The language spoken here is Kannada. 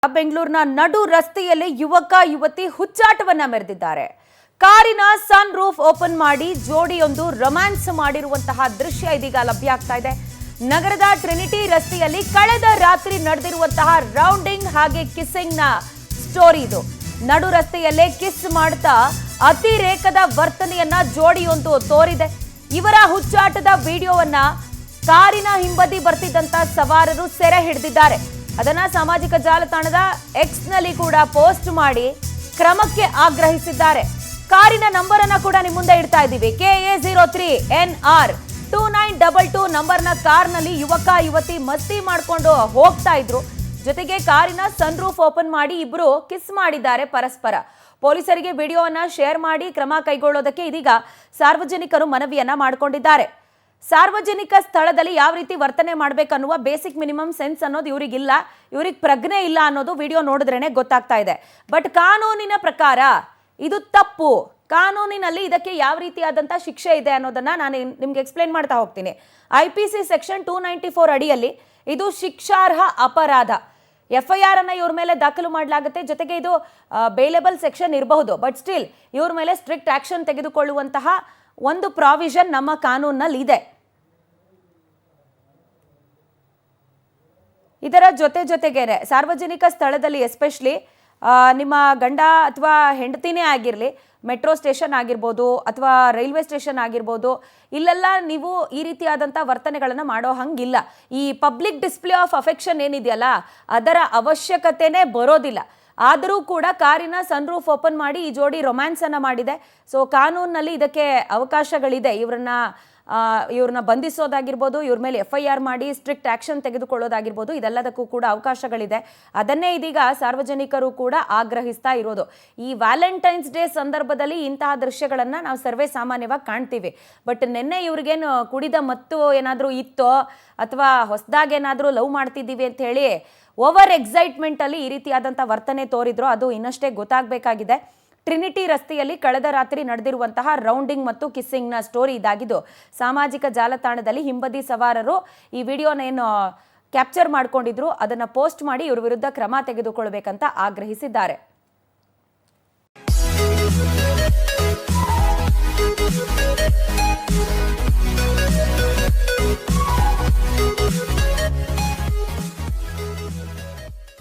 ಬೆಂಗಳೂರಿನ ನಡು ರಸ್ತೆಯಲ್ಲಿ ಯುವಕ ಯುವತಿ ಹುಚ್ಚಾಟವನ್ನ ಮೆರೆದಿದ್ದಾರೆ. ಕಾರಿನ ಸನ್ ರೂಫ್ ಓಪನ್ ಮಾಡಿ ಜೋಡಿಯೊಂದು ರೊಮ್ಯಾನ್ಸ್ ಮಾಡಿರುವಂತಹ ದೃಶ್ಯ ಇದೀಗ ಲಭ್ಯ ಆಗ್ತಾ ಇದೆ. ನಗರದ ಟ್ರಿನಿಟಿ ರಸ್ತೆಯಲ್ಲಿ ಕಳೆದ ರಾತ್ರಿ ನಡೆದಿರುವಂತಹ ರೌಂಡಿಂಗ್ ಹಾಗೆ ಕಿಸ್ಸಿಂಗ್ ನ ಸ್ಟೋರಿ ಇದು. ನಡು ರಸ್ತೆಯಲ್ಲೇ ಕಿಸ್ ಮಾಡ್ತಾ ಅತಿರೇಕದ ವರ್ತನೆಯನ್ನ ಜೋಡಿಯೊಂದು ತೋರಿದೆ. ಇವರ ಹುಚ್ಚಾಟದ ವಿಡಿಯೋವನ್ನ ಕಾರಿನ ಹಿಂಬದಿ ಬರ್ತಿದ್ದಂತ ಸವಾರರು ಸೆರೆ ಹಿಡಿದಿದ್ದಾರೆ. ಅದನ್ನ ಸಾಮಾಜಿಕ ಜಾಲತಾಣದ ಎಕ್ಸ್ ನಲ್ಲಿ ಕೂಡ ಪೋಸ್ಟ್ ಮಾಡಿ ಕ್ರಮಕ್ಕೆ ಆಗ್ರಹಿಸಿದ್ದಾರೆ. ಕಾರಿನ ನಂಬರ್ ಅನ್ನ ಕೂಡ ನಿಮ್ಮ ಮುಂದೆ ಇಡ್ತಾ ಇದ್ದೀವಿ. KA03NR2922 ನಂಬರ್ನ ಕಾರ್ನಲ್ಲಿ ಯುವಕ ಯುವತಿ ಮಸ್ತಿ ಮಾಡ್ಕೊಂಡು ಹೋಗ್ತಾ ಇದ್ರು. ಜೊತೆಗೆ ಕಾರಿನ ಸನ್ ರೂಫ್ ಓಪನ್ ಮಾಡಿ ಇಬ್ರು ಕಿಸ್ ಮಾಡಿದ್ದಾರೆ ಪರಸ್ಪರ. ಪೊಲೀಸರಿಗೆ ವಿಡಿಯೋವನ್ನ ಶೇರ್ ಮಾಡಿ ಕ್ರಮ ಕೈಗೊಳ್ಳೋದಕ್ಕೆ ಇದೀಗ ಸಾರ್ವಜನಿಕರು ಮನವಿಯನ್ನ ಮಾಡಿಕೊಂಡಿದ್ದಾರೆ. ಸಾರ್ವಜನಿಕ ಸ್ಥಳದಲ್ಲಿ ಯಾವ ರೀತಿ ವರ್ತನೆ ಮಾಡಬೇಕನ್ನುವ ಬೇಸಿಕ್ ಮಿನಿಮಮ್ ಸೆನ್ಸ್ ಅನ್ನೋದು ಇವರಿಗಿಲ್ಲ, ಇವ್ರಿಗೆ ಪ್ರಜ್ಞೆ ಇಲ್ಲ ಅನ್ನೋದು ವಿಡಿಯೋ ನೋಡಿದ್ರೇನೆ ಗೊತ್ತಾಗ್ತಾ ಇದೆ. ಬಟ್ ಕಾನೂನಿನ ಪ್ರಕಾರ ಇದು ತಪ್ಪು. ಕಾನೂನಿನಲ್ಲಿ ಇದಕ್ಕೆ ಯಾವ ರೀತಿಯಾದಂಥ ಶಿಕ್ಷೆ ಇದೆ ಅನ್ನೋದನ್ನ ನಾನು ನಿಮ್ಗೆ ಎಕ್ಸ್ಪ್ಲೇನ್ ಮಾಡ್ತಾ ಹೋಗ್ತೀನಿ. IPC ಸೆಕ್ಷನ್ 294 ಅಡಿಯಲ್ಲಿ ಇದು ಶಿಕ್ಷಾರ್ಹ ಅಪರಾಧ. FIR ಅನ್ನ ಇವ್ರ ಮೇಲೆ ದಾಖಲು ಮಾಡಲಾಗುತ್ತೆ. ಜೊತೆಗೆ ಇದು ಬೇಲೆಬಲ್ ಸೆಕ್ಷನ್ ಇರಬಹುದು, ಬಟ್ ಸ್ಟಿಲ್ ಇವ್ರ ಮೇಲೆ ಸ್ಟ್ರಿಕ್ಟ್ ಆಕ್ಷನ್ ತೆಗೆದುಕೊಳ್ಳುವಂತಹ ಒಂದು ಪ್ರಾವಿಷನ್ ನಮ್ಮ ಕಾನೂನಲ್ಲಿ ಇದೆ. ಇದರ ಜೊತೆಗೇನೆ ಸಾರ್ವಜನಿಕ ಸ್ಥಳದಲ್ಲಿ ಎಸ್ಪೆಷಲಿ ನಿಮ್ಮ ಗಂಡ ಅಥವಾ ಹೆಂಡತಿನೇ ಆಗಿರಲಿ, ಮೆಟ್ರೋ ಸ್ಟೇಷನ್ ಆಗಿರ್ಬೋದು ಅಥವಾ ರೈಲ್ವೆ ಸ್ಟೇಷನ್ ಆಗಿರ್ಬೋದು, ಇಲ್ಲೆಲ್ಲ ನೀವು ಈ ರೀತಿಯಾದಂಥ ವರ್ತನೆಗಳನ್ನು ಮಾಡೋ ಹಂಗಿಲ್ಲ. ಈ ಪಬ್ಲಿಕ್ ಡಿಸ್ಪ್ಲೇ ಆಫ್ ಅಫೆಕ್ಷನ್ ಏನಿದೆಯಲ್ಲ ಅದರ ಅವಶ್ಯಕತೆನೇ ಬರೋದಿಲ್ಲ. ಆದರೂ ಕೂಡ ಕಾರಿನ ಸನ್ ರೂಫ್ ಓಪನ್ ಮಾಡಿ ಈ ಜೋಡಿ ರೊಮ್ಯಾನ್ಸ್ ಅನ್ನ ಮಾಡಿದೆ. ಸೊ ಕಾನೂನಿನಲ್ಲಿ ಇದಕ್ಕೆ ಅವಕಾಶಗಳಿದೆ. ಇವ್ರನ್ನ ಬಂಧಿಸೋದಾಗಿರ್ಬೋದು, ಇವ್ರ ಮೇಲೆ FIR ಮಾಡಿ ಸ್ಟ್ರಿಕ್ಟ್ ಆಕ್ಷನ್ ತೆಗೆದುಕೊಳ್ಳೋದಾಗಿರ್ಬೋದು, ಇದೆಲ್ಲದಕ್ಕೂ ಕೂಡ ಅವಕಾಶಗಳಿದೆ. ಅದನ್ನೇ ಇದೀಗ ಸಾರ್ವಜನಿಕರು ಕೂಡ ಆಗ್ರಹಿಸ್ತಾ ಇರೋದು. ಈ ವ್ಯಾಲೆಂಟೈನ್ಸ್ ಡೇ ಸಂದರ್ಭದಲ್ಲಿ ಇಂತಹ ದೃಶ್ಯಗಳನ್ನ ನಾವು ಸರ್ವೇ ಸಾಮಾನ್ಯವಾಗಿ ಕಾಣ್ತೀವಿ. ಬಟ್ ನಿನ್ನೆ ಇವ್ರಿಗೇನು ಕುಡಿದ ಮತ್ತು ಏನಾದರೂ ಇತ್ತೋ ಅಥವಾ ಹೊಸದಾಗಿ ಏನಾದರೂ ಲವ್ ಮಾಡ್ತಿದ್ದೀವಿ ಅಂತ ಹೇಳಿ ಓವರ್ ಎಕ್ಸೈಟ್ಮೆಂಟ್ ಅಲ್ಲಿ ಈ ರೀತಿಯಾದಂಥ ವರ್ತನೆ ತೋರಿದ್ರು, ಅದು ಇನ್ನಷ್ಟೇ ಗೊತ್ತಾಗಬೇಕಾಗಿದೆ. ಟ್ರಿನಿಟಿ ರಸ್ತೆಯಲ್ಲಿ ಕಳೆದ ರಾತ್ರಿ ನಡೆದಿರುವಂತಹ ರೌಂಡಿಂಗ್ ಮತ್ತು ಕಿಸ್ಸಿಂಗ್ನ ಸ್ಟೋರಿ ಇದಾಗಿದ್ದು, ಸಾಮಾಜಿಕ ಜಾಲತಾಣದಲ್ಲಿ ಹಿಂಬದಿ ಸವಾರರು ಈ ವಿಡಿಯೋನ ಏನು ಕ್ಯಾಪ್ಚರ್ ಮಾಡ್ಕೊಂಡಿದ್ರು ಅದನ್ನ ಪೋಸ್ಟ್ ಮಾಡಿ ಇವ್ರ ವಿರುದ್ಧ ಕ್ರಮ ತೆಗೆದುಕೊಳ್ಬೇಕಂತ ಆಗ್ರಹಿಸಿದ್ದಾರೆ.